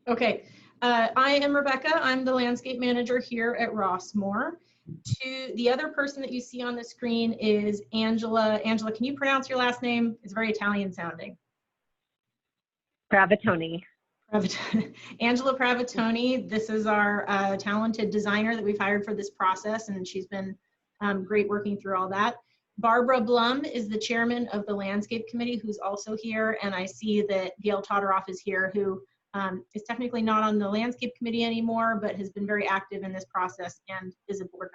Okay, I am Rebecca. I'm the landscape manager here at Rossmoor. The other person that you see on the screen is Angela. Angela, can you pronounce your last name? It's very Italian sounding. Pravatoni. Angela Pravatoni. This is our talented designer that we've hired for this process, and she's been great working through all that. Barbara Blum is the chairman of the landscape committee, who's also here, and I see that Gail Todoroff is here, who is technically not on the landscape committee anymore, but has been very active in this process and is a board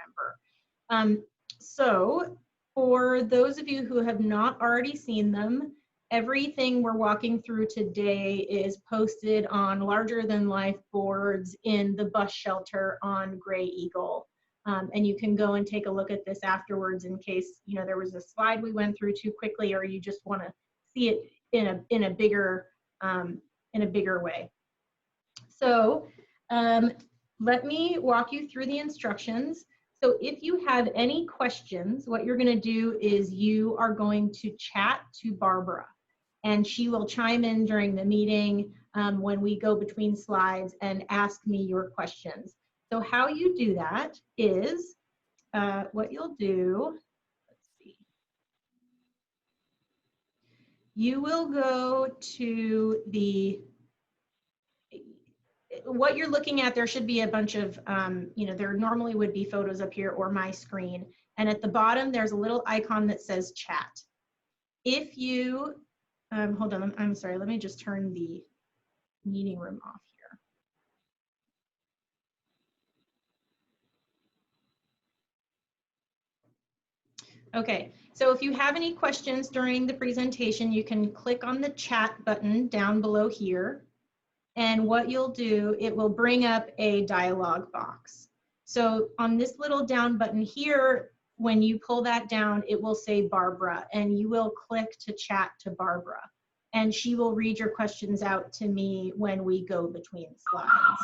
member. So for those of you who have not already seen them, everything we're walking through today is posted on larger than life boards in the bus shelter on Gray Eagle. And you can go and take a look at this afterwards in case there was a slide we went through too quickly, or you just want to see it in a bigger way. So let me walk you through the instructions. So if you have any questions, what you're going to do is you are going to chat to Barbara, and she will chime in during the meeting when we go between slides and ask me your questions. So how you do that is what you'll do, let's see. You will go to what you're looking at. There should be a bunch of, there normally would be photos up here or my screen. And at the bottom, there's a little icon that says chat. If you, hold on, I'm sorry, let me just turn the meeting room off here. Okay, so if you have any questions during the presentation, you can click on the chat button down below here. And what you'll do, it will bring up a dialog box. So on this little down button here, when you pull that down, it will say Barbara, and you will click to chat to Barbara. And she will read your questions out to me when we go between slides.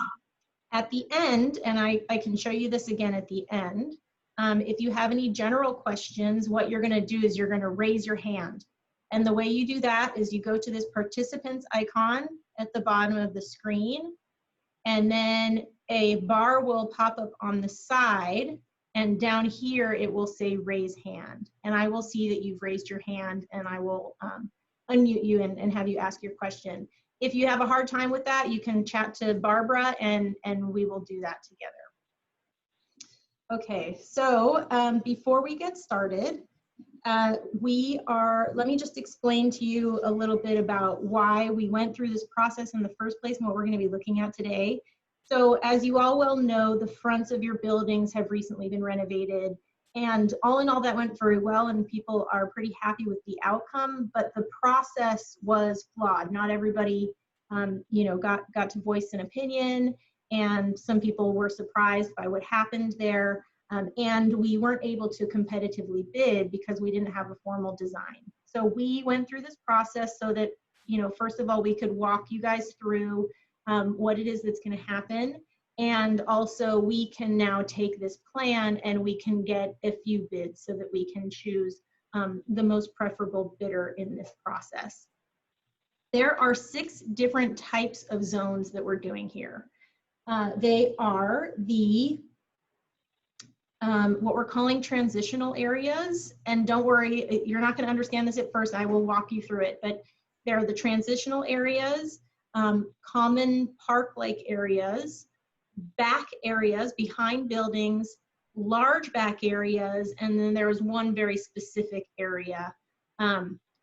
At the end, and I can show you this again at the end, if you have any general questions, what you're gonna do is you're gonna raise your hand. And the way you do that is you go to this participants icon at the bottom of the screen, and then a bar will pop up on the side, and down here it will say raise hand. And I will see that you've raised your hand, and I will unmute you and have you ask your question. If you have a hard time with that, you can chat to Barbara and we will do that together. Okay, so before we get started, let me just explain to you a little bit about why we went through this process in the first place and what we're going to be looking at today. So as you all well know, the fronts of your buildings have recently been renovated, and all in all that went very well and people are pretty happy with the outcome, but the process was flawed. Not everybody got to voice an opinion, and some people were surprised by what happened there. And we weren't able to competitively bid because we didn't have a formal design. So we went through this process so that, first of all, we could walk you guys through what it is that's going to happen. And also we can now take this plan and we can get a few bids so that we can choose the most preferable bidder in this process. There are 6 different types of zones that we're doing here. They are the what we're calling transitional areas. And don't worry, you're not going to understand this at first. I will walk you through it. But there are the transitional areas, common park-like areas, back areas behind buildings, large back areas, and then there was one very specific area.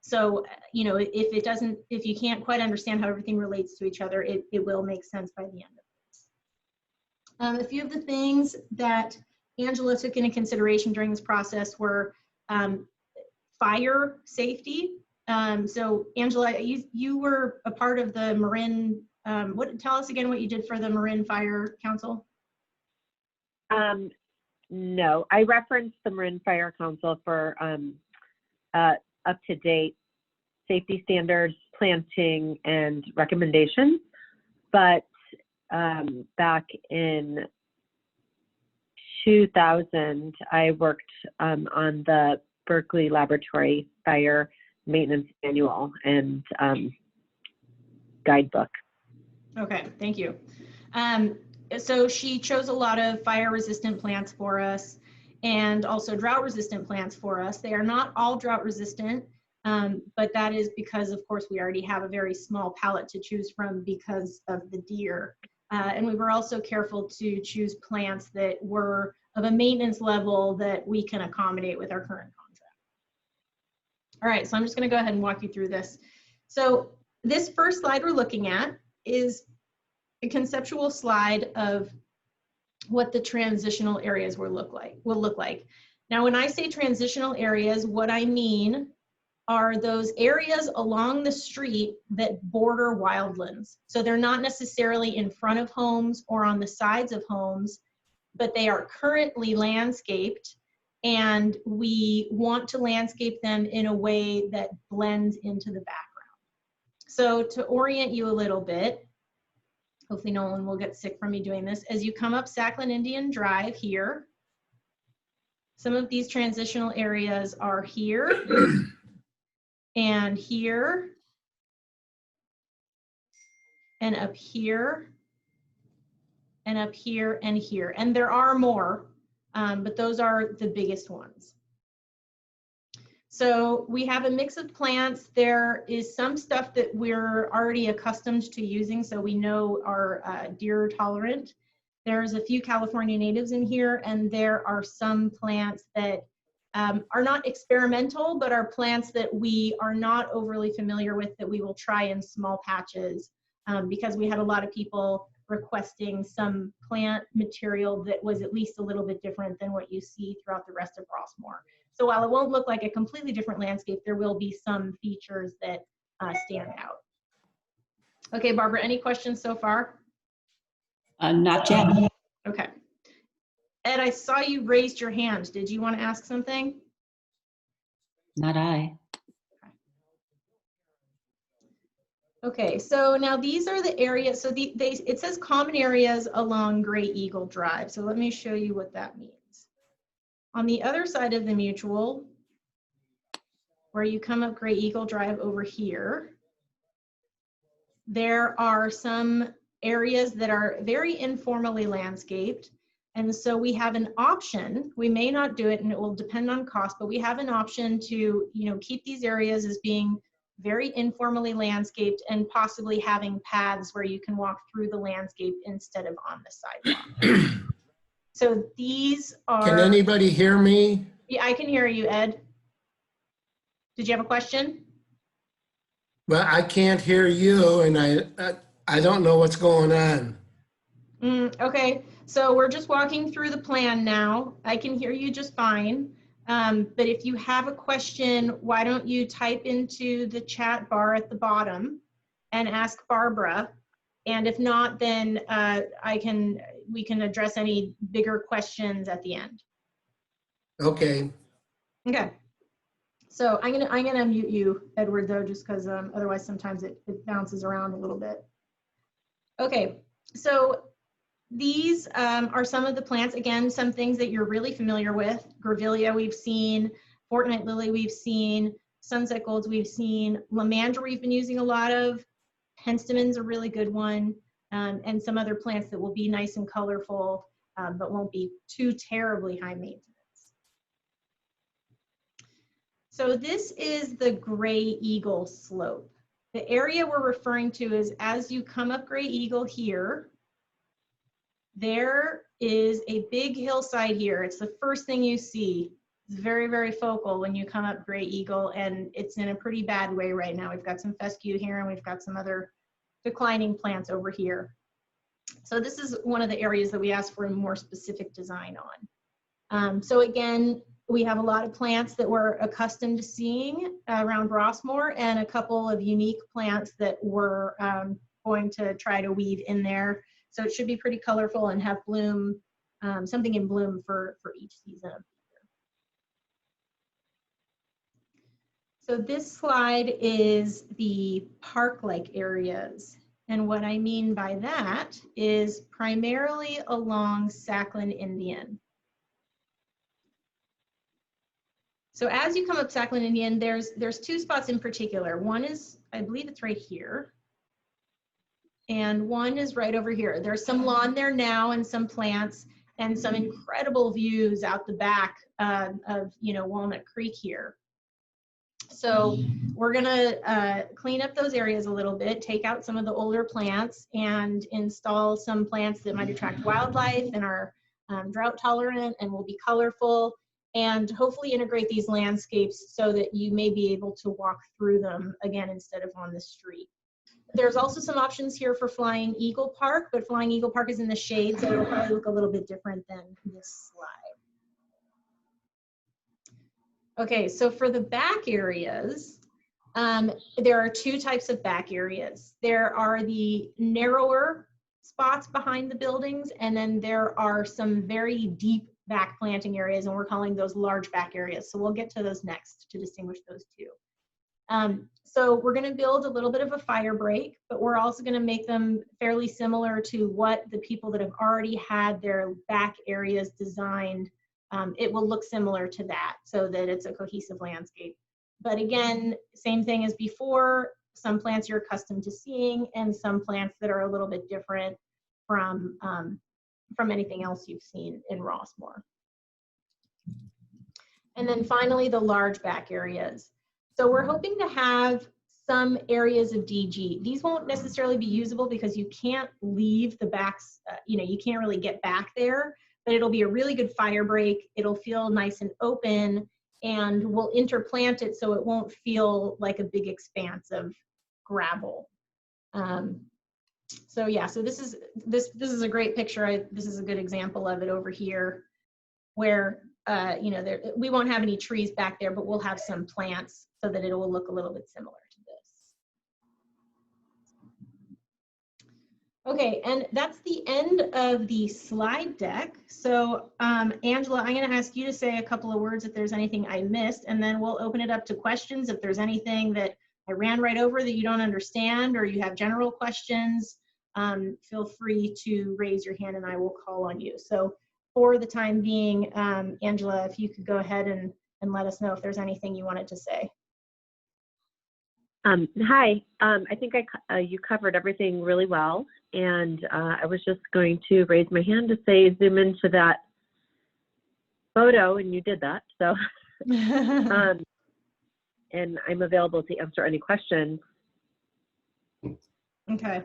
So, if you can't quite understand how everything relates to each other, it will make sense by the end of this. A few of the things that Angela took into consideration during this process were fire safety. So Angela, you were a part of the Marin, tell us again what you did for the Marin Fire Council. No, I referenced the Marin Fire Council for up-to-date safety standards, planting, and recommendations. But back in 2000, I worked on the Berkeley Laboratory Fire Maintenance Manual and guidebook. Okay, thank you. So she chose a lot of fire-resistant plants for us and also drought-resistant plants for us. They are not all drought-resistant, but that is because, of course, we already have a very small palette to choose from because of the deer. And we were also careful to choose plants that were of a maintenance level that we can accommodate with our current contract. All right, so I'm just going to go ahead and walk you through this. So this first slide we're looking at is a conceptual slide of what the transitional areas will look like. Now, when I say transitional areas, what I mean are those areas along the street that border wildlands. So they're not necessarily in front of homes or on the sides of homes, but they are currently landscaped, and we want to landscape them in a way that blends into the background. So to orient you a little bit, hopefully no one will get sick from me doing this, as you come up Sakhalin Indian Drive here, some of these transitional areas are here and here and up here and up here and here. And there are more, but those are the biggest ones. So we have a mix of plants. There is some stuff that we're already accustomed to using, so we know are deer tolerant. There's a few California natives in here, and there are some plants that are not experimental, but are plants that we are not overly familiar with that we will try in small patches, because we had a lot of people requesting some plant material that was at least a little bit different than what you see throughout the rest of Rossmoor. So while it won't look like a completely different landscape, there will be some features that stand out. Okay, Barbara, any questions so far? Not yet. Okay. Ed, I saw you raised your hand. Did you want to ask something? Not I. Okay, so now these are the areas. So it says common areas along Gray Eagle Drive. So let me show you what that means. On the other side of the mutual, where you come up Gray Eagle Drive over here, there are some areas that are very informally landscaped. And so we have an option. We may not do it, and it will depend on cost, but we have an option to, keep these areas as being very informally landscaped and possibly having paths where you can walk through the landscape instead of on the sidewalk. So these are... Can anybody hear me? Yeah, I can hear you, Ed. Did you have a question? Well, I can't hear you, and I don't know what's going on. Okay, so we're just walking through the plan now. I can hear you just fine. But if you have a question, why don't you type into the chat bar at the bottom and ask Barbara? And if not, then we can address any bigger questions at the end. Okay. Okay. So I'm gonna mute you, Edward, though, just because otherwise sometimes it bounces around a little bit. Okay, so these are some of the plants. Again, some things that you're really familiar with. Grevillea we've seen, Fortnight Lily we've seen, Sunset Golds we've seen, Lomandra we've been using a lot of, Penstemons a really good one, and some other plants that will be nice and colorful, but won't be too terribly high maintenance. So this is the Gray Eagle slope. The area we're referring to is as you come up Gray Eagle here, there is a big hillside here. It's the first thing you see. It's very, very focal when you come up Gray Eagle, and it's in a pretty bad way right now. We've got some fescue here, and we've got some other declining plants over here. So this is one of the areas that we asked for a more specific design on. So again, we have a lot of plants that we're accustomed to seeing around Rossmoor, and a couple of unique plants that we're going to try to weave in there. So it should be pretty colorful and have bloom, something in bloom for each season of the year. So this slide is the park-like areas. And what I mean by that is primarily along Sakhalin Indian. So as you come up Sakhalin Indian, there's two spots in particular. One is, I believe it's right here. and one is right over here. There's some lawn there now and some plants and some incredible views out the back of, you know, Walnut Creek here. So we're gonna clean up those areas a little bit, take out some of the older plants and install some plants that might attract wildlife and are drought tolerant and will be colorful, and hopefully integrate these landscapes so that you may be able to walk through them again instead of on the street. There's also some options here for Flying Eagle Park, but Flying Eagle Park is in the shade, so it'll probably look a little bit different than this slide. Okay, so for the back areas, there are two types of back areas. There are the narrower spots behind the buildings, and then there are some very deep back planting areas, and we're calling those large back areas. So we'll get to those next to distinguish those two. So we're going to build a little bit of a fire break, but we're also going to make them fairly similar to what the people that have already had their back areas designed. It will look similar to that so that it's a cohesive landscape. But again, same thing as before, some plants you're accustomed to seeing and some plants that are a little bit different from anything else you've seen in Rossmore. And then finally, the large back areas. So we're hoping to have some areas of DG. These won't necessarily be usable because you can't leave the backs, you know, you can't really get back there, but it'll be a really good fire break. It'll feel nice and open, and we'll interplant it so it won't feel like a big expanse of gravel. So yeah, so this is a great picture. This is a good example of it over here, where you know, we won't have any trees back there, but we'll have some plants so that it will look a little bit similar to this. Okay, and that's the end of the slide deck. So Angela, I'm going to ask you to say a couple of words if there's anything I missed, and then we'll open it up to questions. If there's anything that I ran right over that you don't understand or you have general questions, feel free to raise your hand and I will call on you. So for the time being, Angela, if you could go ahead and let us know if there's anything you wanted to say. Hi, I think you covered everything really well, and I was just going to raise my hand to say zoom into that photo, and you did that. So, and I'm available to answer any questions. Okay.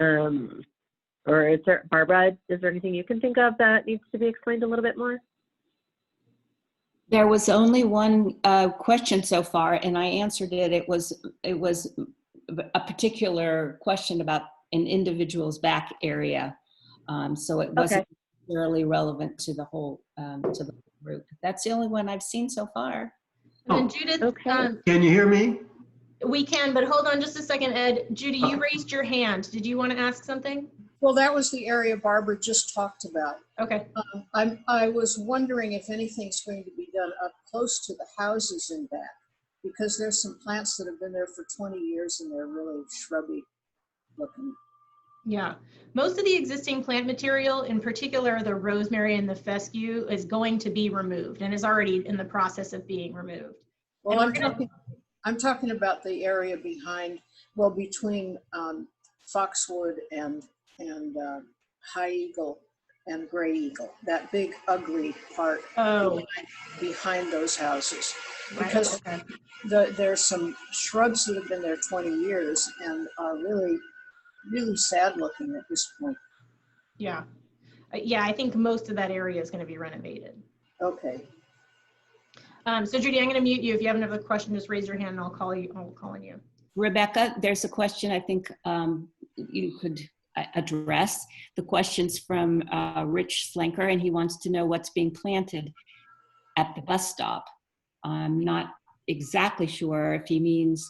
Or is there, Barbara, is there anything you can think of that needs to be explained a little bit more? There was only one question so far, and I answered it. It was a particular question about an individual's back area, so it wasn't necessarily relevant to the whole to the group. That's the only one I've seen so far. And Judith, Can you hear me? we can, but hold on just a second, Ed. Judy, you raised your hand. Did you want to ask something? Well, that was the area Barbara just talked about. Okay. I was wondering if anything's going to be done up close to the houses in back, because there's some plants that have been there for 20 years and they're really shrubby looking. Yeah, most of the existing plant material, in particular the rosemary and the fescue, is going to be removed and is already in the process of being removed. Well, I'm talking about the area behind, well, between Foxwood and High Eagle and Gray Eagle, that big ugly part behind those houses. Because there's some shrubs that have been there 20 years and are really, really sad looking at this point. Yeah. Yeah, I think most of that area is going to be renovated. Okay. So Judy, I'm going to mute you. If you have another question, just raise your hand and I'll call on you. Rebecca, there's a question I think you could address. The question's from Rich Slenker, and he wants to know what's being planted at the bus stop. I'm not exactly sure if he means,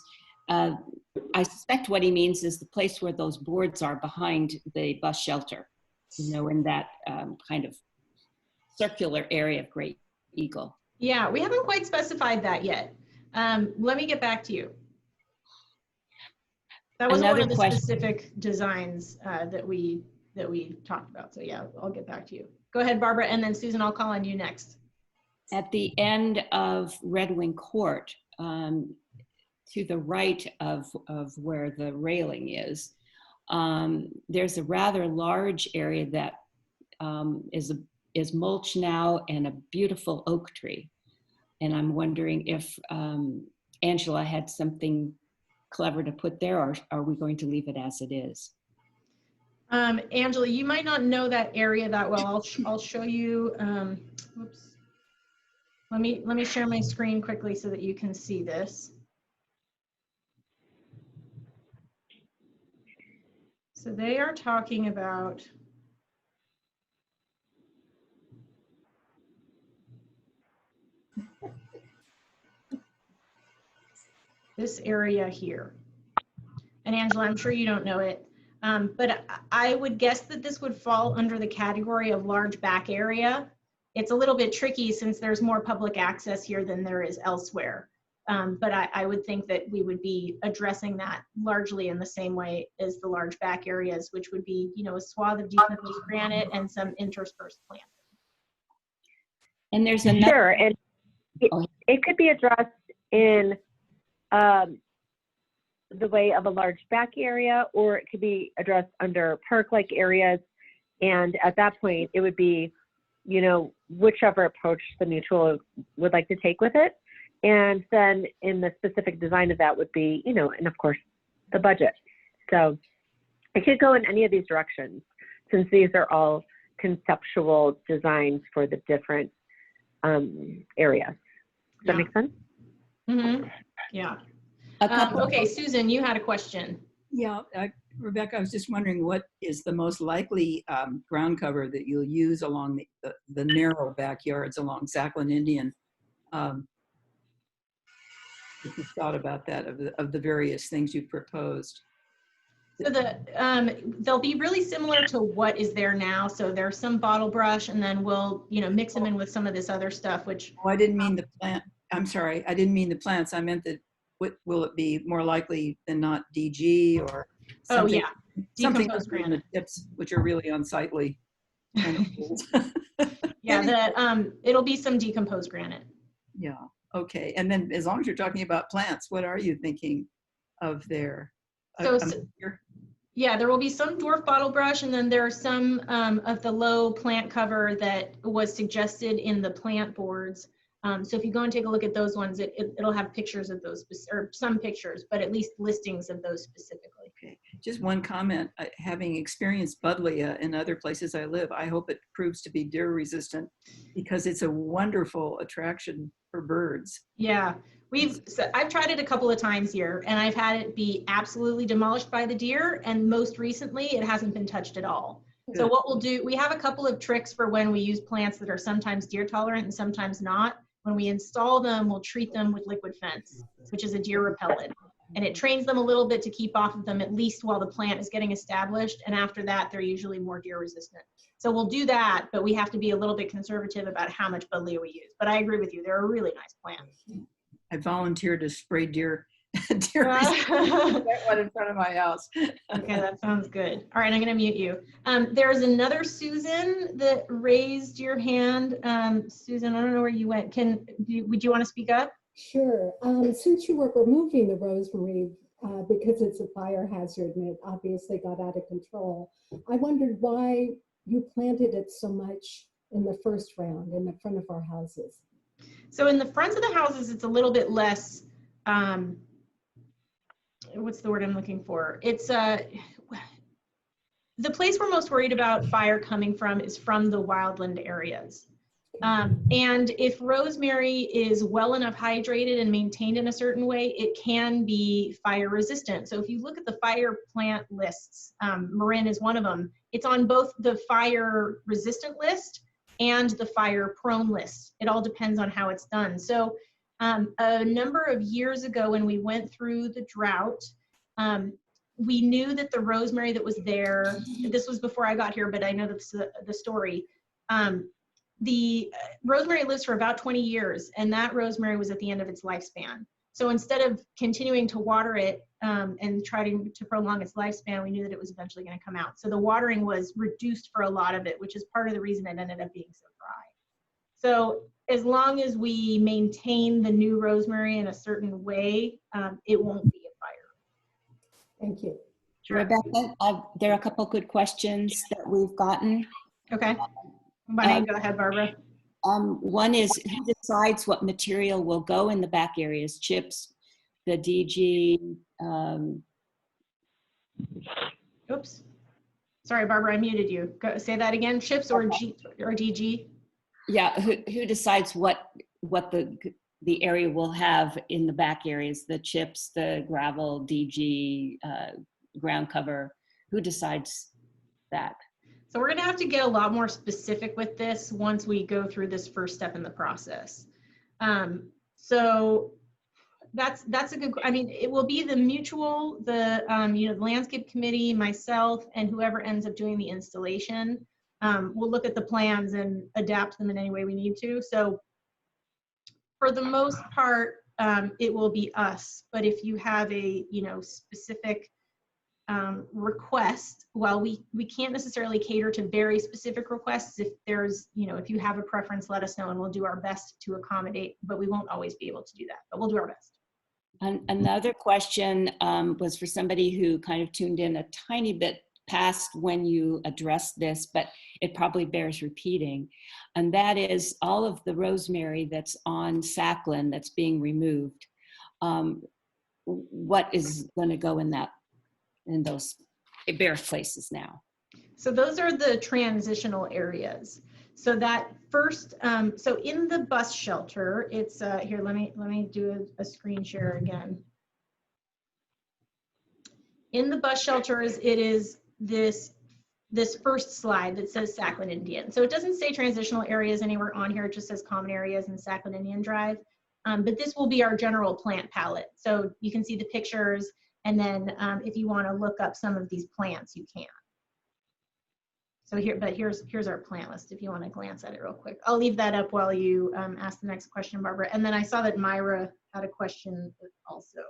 I suspect what he means is the place where those boards are behind the bus shelter, you know, in that kind of circular area of Great Eagle. Yeah, we haven't quite specified that yet. Let me get back to you. That was one of the specific designs that we talked about. So yeah, I'll get back to you. Go ahead, Barbara, and then Susan, I'll call on you next. At the end of Red Wing Court, to the right of where the railing is, there's a rather large area that is mulch now and a beautiful oak tree. And I'm wondering if Angela had something clever to put there, or are we going to leave it as it is? Angela, you might not know that area that well. I'll show you. Whoops. Let me share my screen quickly so that you can see this. So they are talking about this area here. And Angela, I'm sure you don't know it, but I would guess that this would fall under the category of large back area. It's a little bit tricky since there's more public access here than there is elsewhere. But I would think that we would be addressing that largely in the same way as the large back areas, which would be, you know, a swath of decomposed granite and some interspersed plants. And there's another. Sure, and it could be addressed in the way of a large back area, or it could be addressed under park-like areas. And at that point, it would be, you know, whichever approach the mutual would like to take with it. And then in the specific design of that would be, you know, and of course, the budget. So it could go in any of these directions, since these are all conceptual designs for the different areas. Does that make sense? Mm-hmm. Yeah. Okay, Susan, you had a question. Yeah, Rebecca, I was just wondering what is the most likely ground cover that you'll use along the narrow backyards along Sakhalin Indian? If you thought about that, of the various things you proposed. So they'll be really similar to what is there now. So there's some bottle brush, and then we'll, you know, mix them in with some of this other stuff, which. Oh, I didn't mean the plant. I'm sorry, I didn't mean the plants. I meant that. Will it be more likely than not DG or something? Oh yeah, Something decomposed other than granite. the tips, which are really unsightly. Yeah, it'll be some decomposed granite. Yeah. Okay. And then, as long as you're talking about plants, what are you thinking of there? Yeah, there will be some dwarf bottle brush, and then there are some of the low plant cover that was suggested in the plant boards. So if you go and take a look at those ones, it'll have pictures of those, or some pictures, but at least listings of those specifically. Okay. Just one comment. Having experienced Buddleia in other places I live, I hope it proves to be deer resistant, because it's a wonderful attraction for birds. Yeah, I've tried it a couple of times here, and I've had it be absolutely demolished by the deer, and most recently it hasn't been touched at all. Good. So what we'll do, we have a couple of tricks for when we use plants that are sometimes deer tolerant and sometimes not. When we install them, we'll treat them with liquid fence, which is a deer repellent. And it trains them a little bit to keep off of them, at least while the plant is getting established. And after that, they're usually more deer resistant. So we'll do that, but we have to be a little bit conservative about how much Buddleia we use. But I agree with you, they're a really nice plant. I volunteered to spray deer that one in front of my house. Okay, that sounds good. All right, I'm going to mute you. There's another Susan that raised your hand. Susan, I don't know where you went. Would you want to speak up? Sure. Since you were removing the rosemary because it's a fire hazard and it obviously got out of control, I wondered why you planted it so much in the first round in the front of our houses. So in the fronts of the houses, it's a little bit less, what's the word I'm looking for? It's the place we're most worried about fire coming from is from the wildland areas. And if rosemary is well enough hydrated and maintained in a certain way, it can be fire resistant. So if you look at the fire plant lists, Marin is one of them. It's on both the fire resistant list and the fire prone list. It all depends on how it's done. So a number of years ago when we went through the drought, we knew that the rosemary that was there, this was before I got here, but I know that's the story. The rosemary lives for about 20 years, and that rosemary was at the end of its lifespan. So instead of continuing to water it and trying to prolong its lifespan, we knew that it was eventually going to come out. So the watering was reduced for a lot of it, which is part of the reason it ended up being so dry. So as long as we maintain the new rosemary in a certain way, it won't be a fire. Thank you. Rebecca, there are a couple good questions that we've gotten. Okay. Why don't you go ahead, Barbara? One is, who decides what material will go in the back areas? Chips, the DG, Oops. Sorry, Barbara, I muted you. Say that again. Chips or DG? yeah, who decides what the area will have in the back areas, the chips, the gravel, DG, ground cover? Who decides that? So we're gonna have to get a lot more specific with this once we go through this first step in the process. So that's a good, I mean, it will be the mutual, the landscape committee, myself, and whoever ends up doing the installation. We'll look at the plans and adapt them in any way we need to. So for the most part, it will be us. But if you have a specific request, while we can't necessarily cater to very specific requests, if there's if you have a preference, let us know and we'll do our best to accommodate. But we won't always be able to do that. But we'll do our best. Another question was for somebody who kind of tuned in a tiny bit past when you addressed this, but it probably bears repeating. And that is all of the rosemary that's on Sakhalin that's being removed. What is going to go in those bare places now? So those are the transitional areas. So that first, so in the bus shelter, it's here. Let me do a screen share again. In the bus shelters, it is this first slide that says Sakhalin Indian. So it doesn't say transitional areas anywhere on here. It just says common areas and Sakhalin Indian Drive. But this will be our general plant palette. So you can see the pictures, and then if you want to look up some of these plants, you can. So here's our plant list if you want to glance at it real quick. I'll leave that up while you ask the next question, Barbara. And then I saw that Myra had a question also.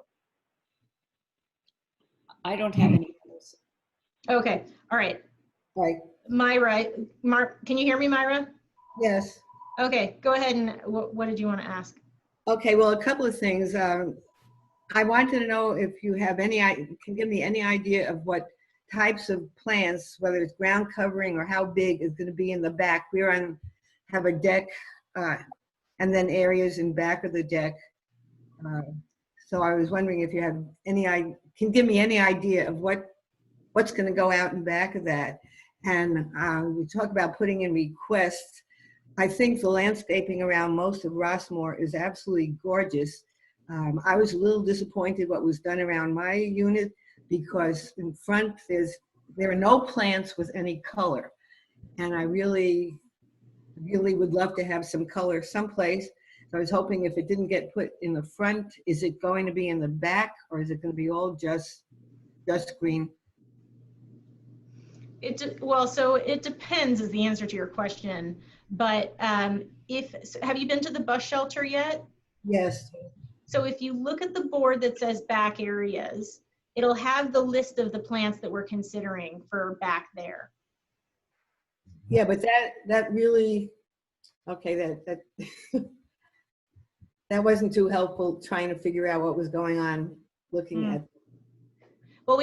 I don't have any. Okay, all right. Right. Myra, can you hear me, Myra? Yes. Okay, go ahead and what did you want to ask? Okay, well, a couple of things. I wanted to know if you have can give me any idea of what types of plants, whether it's ground covering or how big is going to be in the back. Have a deck and then areas in back of the deck. So I was wondering if you have can give me any idea of what's going to go out in back of that. And we talk about putting in requests. I think the landscaping around most of Rossmore is absolutely gorgeous. I was a little disappointed what was done around my unit, because in front there are no plants with any color. And I really, really would love to have some color someplace. So I was hoping if it didn't get put in the front, is it going to be in the back, or is it going to be all just green? Well, so it depends is the answer to your question. But have you been to the bus shelter yet? Yes. So if you look at the board that says back areas, it'll have the list of the plants that we're considering for back there. Yeah, but that really, okay, that that wasn't too helpful trying to figure out what was going on looking at. Well,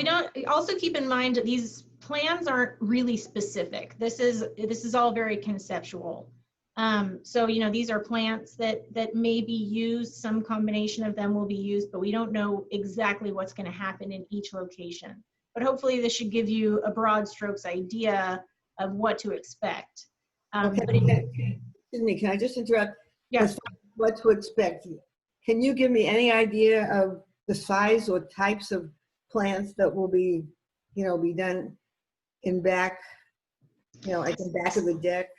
also keep in mind that these plans aren't really specific. This is all very conceptual. So, these are plants that may be used, some combination of them will be used, but we don't know exactly what's going to happen in each location. But hopefully this should give you a broad strokes idea of what to expect. Okay. Excuse me, can I just interrupt? Yes. What to expect? Can you give me any idea of the size or types of plants that will be, be done in back, like in back of the deck?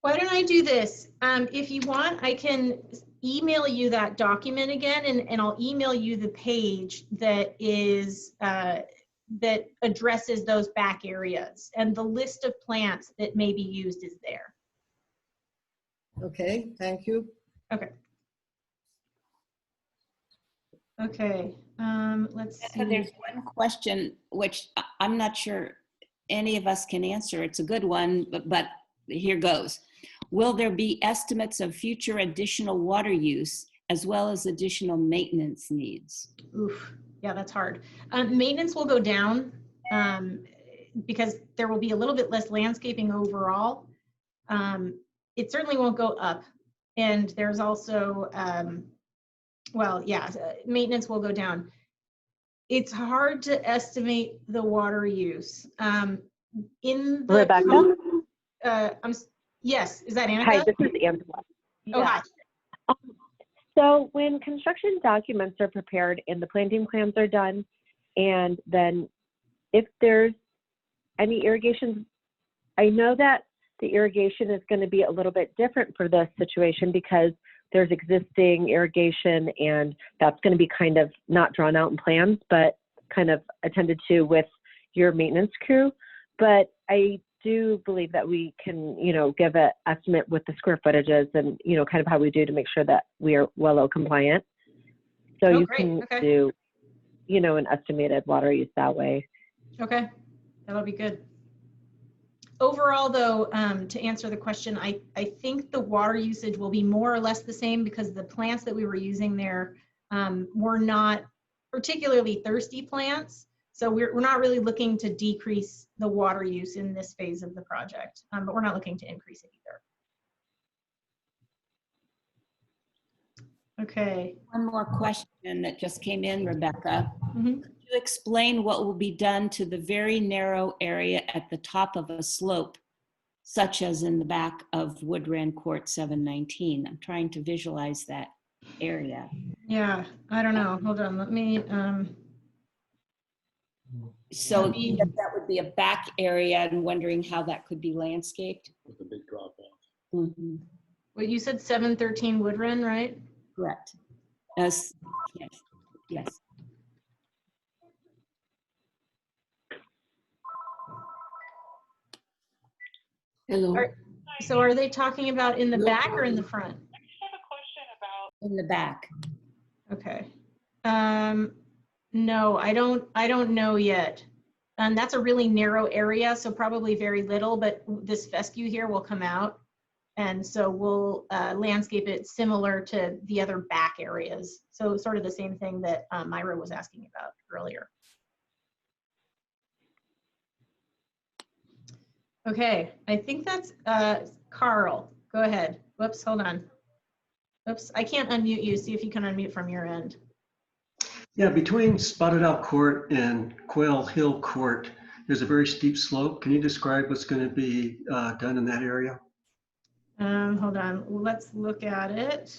Why don't I do this? If you want, I can email you that document again, and I'll email you the page that is that addresses those back areas, and the list of plants that may be used is there. Okay, thank you. Okay. Okay, let's see. There's one question which I'm not sure any of us can answer. It's a good one, but here goes. Will there be estimates of future additional water use as well as additional maintenance needs? Oof, yeah, that's hard. Maintenance will go down. because there will be a little bit less landscaping overall. It certainly won't go up. And there's also, well, yeah, maintenance will go down. It's hard to estimate the water use. In the Rebecca? yes, is that Annika? Hi, this is Angela. Oh, hi. So when construction documents are prepared and the planting plans are done, and then if there's any irrigation, I know that the irrigation is going to be a little bit different for this situation because there's existing irrigation, and that's going to be kind of not drawn out in plans, but kind of attended to with your maintenance crew. But I do believe that we can, you know, give an estimate with the square footages and, you know, kind of how we do to make sure that we are well compliant. So Oh, you great. can Okay. do, you know, an estimated water use that way. Okay, that'll be good. Overall, though, to answer the question, I think the water usage will be more or less the same because the plants that we were using there were not particularly thirsty plants. So we're not really looking to decrease the water use in this phase of the project, but we're not looking to increase it either. Okay. One more question that just came in, Rebecca. Mhm. Could you explain what will be done to the very narrow area at the top of a slope, such as in the back of Woodland Court 719? I'm trying to visualize that area. Yeah, I don't know. Hold on, let me, So Let me- that would be a back area and wondering how that could be landscaped. With a big drop off. Mhm. well, you said 713 Woodrun, right? Correct. Yes, yes. Hello. So are they talking about in the back or in the front? In the back. Okay. No, I don't know yet. That's a really narrow area, so probably very little, but this fescue here will come out. And so we'll landscape it similar to the other back areas. So sort of the same thing that Myra was asking about earlier. Okay, I think that's Carl. Go ahead. Whoops, hold on. Oops, I can't unmute you. See if you can unmute from your end. Yeah, between Spotted Owl Court and Quail Hill Court, there's a very steep slope. Can you describe what's going to be done in that area? Hold on, let's look at it.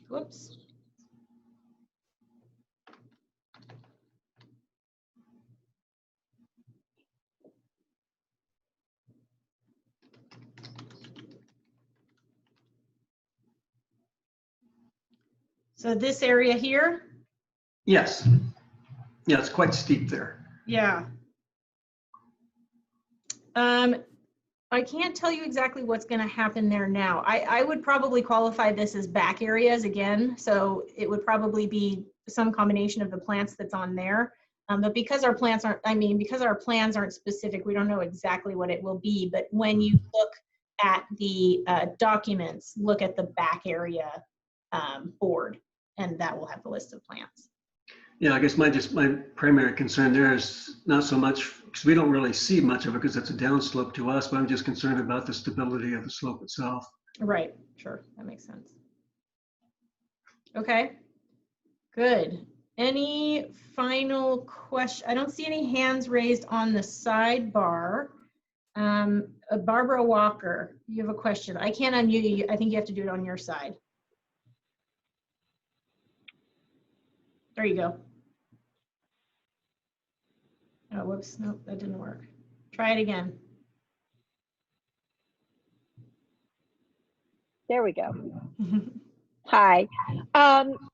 Whoops. So this area here? Yes. Yeah, it's quite steep there. Yeah. I can't tell you exactly what's going to happen there now. I would probably qualify this as back areas again. So it would probably be some combination of the plants that's on there. But because our plants aren't, because our plans aren't specific, we don't know exactly what it will be. But when you look at the documents, look at the back area board, and that will have the list of plants. Yeah, I guess my primary concern there is not so much, because we don't really see much of it because it's a downslope to us, but I'm just concerned about the stability of the slope itself. Right, sure, that makes sense. Okay, good. Any final question? I don't see any hands raised on the sidebar. Barbara Walker, you have a question. I can't unmute you. I think you have to do it on your side. There you go. Oh, whoops, nope, that didn't work. Try it again. There we go. Hi.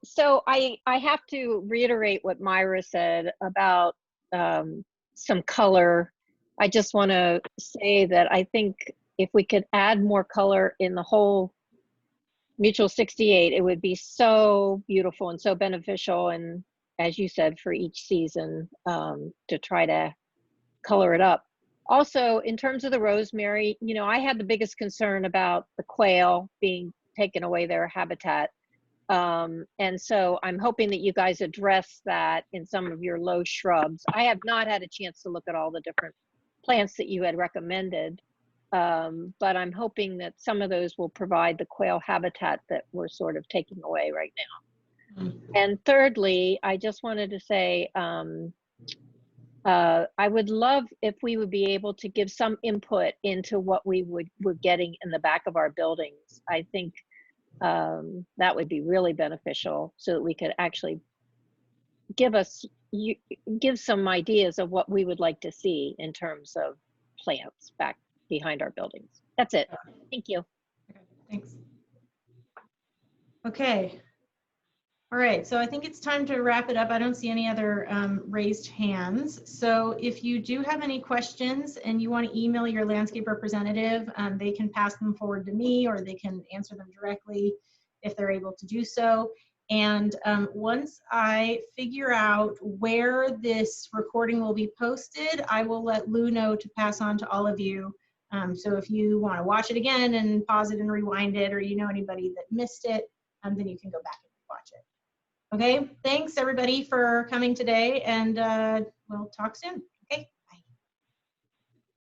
So I have to reiterate what Myra said about some color. I just want to say that I think if we could add more color in the whole Mutual 68, it would be so beautiful and so beneficial. And as you said, for each season, to try to color it up Also, in terms of the rosemary, you know, I had the biggest concern about the quail being taken away their habitat. And so I'm hoping that you guys address that in some of your low shrubs. I have not had a chance to look at all the different plants that you had recommended, but I'm hoping that some of those will provide the quail habitat that we're sort of taking away right now. And thirdly, I just wanted to say, I would love if we would be able to give some input into what we're getting in the back of our buildings. I think that would be really beneficial, so that we could actually give some ideas of what we would like to see in terms of plants back behind our buildings. That's it. Thank you. Okay, thanks. Okay. All right, so I think it's time to wrap it up. I don't see any other raised hands. So if you do have any questions and you want to email your landscape representative, they can pass them forward to me, or they can answer them directly if they're able to do so. And once I figure out where this recording will be posted, I will let Lou know to pass on to all of you. So if you want to watch it again and pause it and rewind it, or you know anybody that missed it, then you can go back and watch it. Okay, thanks everybody for coming today, and we'll talk soon.